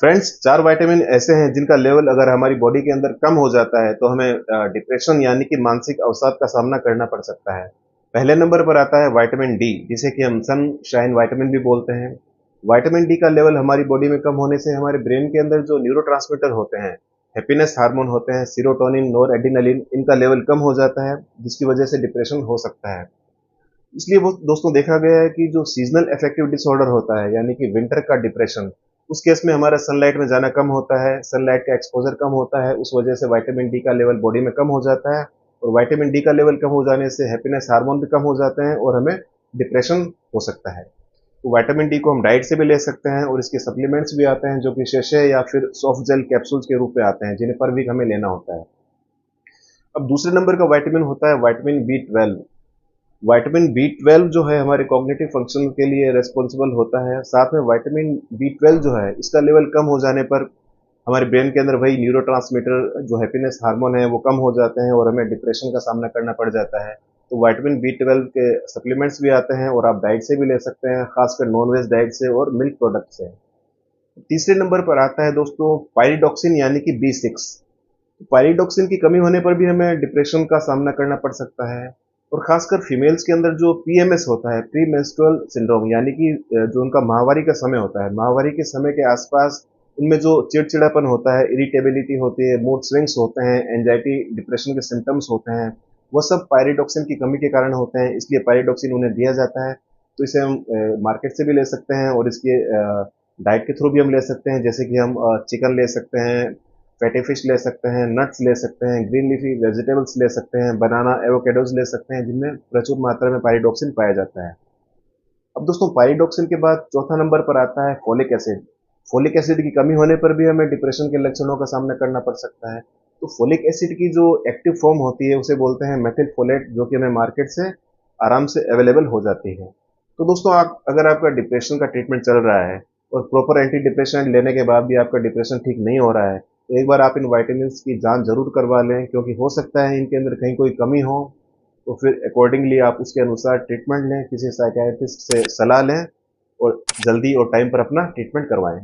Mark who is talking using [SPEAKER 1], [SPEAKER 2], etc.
[SPEAKER 1] Friends, 4 vitamin ऐसे हैं जिनका लेवल अगर हमारी बॉडी के अंदर कम हो जाता है तो हमें डिप्रेशन यानी कि मानसिक अवसाद का सामना करना पड़ सकता है। पहले नंबर पर आता है विटामिन डी, जिसे कि हम सनशाइन विटामिन भी बोलते हैं। विटामिन डी का लेवल हमारी बॉडी में कम होने से हमारे ब्रेन के अंदर जो न्यूरोट्रांसमीटर होते हैं, हैप्पीनेस हार्मोन होते हैं, सेरोटोनिन, नॉरएड्रेनालिन, इनका लेवल कम हो जाता है, जिसकी वजह से डिप्रेशन हो सकता है। इसलिए वो दोस्तों देखा गया है कि जो सीजनल अफेक्टिव डिसऑर्डर होता है यानी कि विंटर का डिप्रेशन, उस केस में हमारा सनलाइट में जाना कम होता है, सनलाइट का एक्सपोजर कम होता है, उस वजह से विटामिन डी का लेवल बॉडी में कम हो जाता है और विटामिन डी का लेवल कम हो जाने से हैप्पीनेस हार्मोन भी कम हो जाते हैं और हमें डिप्रेशन हो सकता है। तो विटामिन डी को हम डाइट से भी ले सकते हैं और इसके सप्लीमेंट्स भी आते हैं जो कि शैशे या फिर सॉफ्ट जेल कैप्सूल्स के रूप में आते हैं, जिन्हें पर वीक हमें लेना होता है। अब दूसरे नंबर का विटामिन होता है विटामिन बी 12। विटामिन बी 12 जो है हमारे कॉग्निटिव फंक्शन के लिए रिस्पॉन्सिबल होता है। साथ में विटामिन बी 12 जो है इसका लेवल कम हो जाने पर हमारे ब्रेन के अंदर वही न्यूरोट्रांसमीटर जो हैप्पीनेस हार्मोन है वो कम हो जाते हैं और हमें डिप्रेशन का सामना करना पड़ जाता है। तो विटामिन बी 12 के सप्लीमेंट्स भी आते हैं और आप डाइट से भी ले सकते हैं, खासकर नॉन वेज डाइट से और मिल्क प्रोडक्ट से। तीसरे नंबर पर आता है दोस्तों पायरिडॉक्सिन यानी कि बी 6। पायरिडॉक्सिन की कमी होने पर भी हमें डिप्रेशन का सामना करना पड़ सकता है और खासकर फीमेल्स के अंदर जो पीएमएस होता है, प्री मेंस्ट्रुअल सिंड्रोम, यानी कि जो उनका माहवारी का समय होता है, माहवारी के समय के आसपास उनमें जो चिड़चिड़ापन होता है, इरिटेबिलिटी होती है, मूड स्विंग्स होते हैं, एंजाइटी डिप्रेशन के सिम्टम्स होते हैं, वो सब पायरिडॉक्सिन की कमी के कारण होते हैं। इसलिए पायरिडॉक्सिन उन्हें दिया जाता है। तो इसे हम मार्केट से भी ले सकते हैं और इसके डाइट के थ्रू भी हम ले सकते हैं, जैसे कि हम चिकन ले सकते हैं, फैटी फिश ले सकते हैं, नट्स ले सकते हैं, ग्रीन लीफी वेजिटेबल्स ले सकते हैं, बनाना, एवोकेडोज ले सकते हैं, जिनमें प्रचुर मात्रा में पायरिडॉक्सिन पाया जाता है। अब दोस्तों पायरिडॉक्सिन के बाद चौथा नंबर पर आता है फोलिक एसिड। फोलिक एसिड की कमी होने पर भी हमें डिप्रेशन के लक्षणों का सामना करना पड़ सकता है। तो फोलिक एसिड की जो एक्टिव फॉर्म होती है उसे बोलते हैं मेथिलफोलेट, जो कि हमें मार्केट से आराम से अवेलेबल हो जाती है। तो दोस्तों आप अगर आपका डिप्रेशन का ट्रीटमेंट चल रहा है और प्रॉपर एंटी डिप्रेशन लेने के बाद भी आपका डिप्रेशन ठीक नहीं हो रहा है, तो एक बार आप इन वाइटामिन की जांच जरूर करवा लें, क्योंकि हो सकता है इनके अंदर कहीं कोई कमी हो। तो फिर अकॉर्डिंगली आप उसके अनुसार ट्रीटमेंट लें, किसी साइकियाट्रिस्ट से सलाह लें और जल्दी और टाइम पर अपना ट्रीटमेंट करवाएं।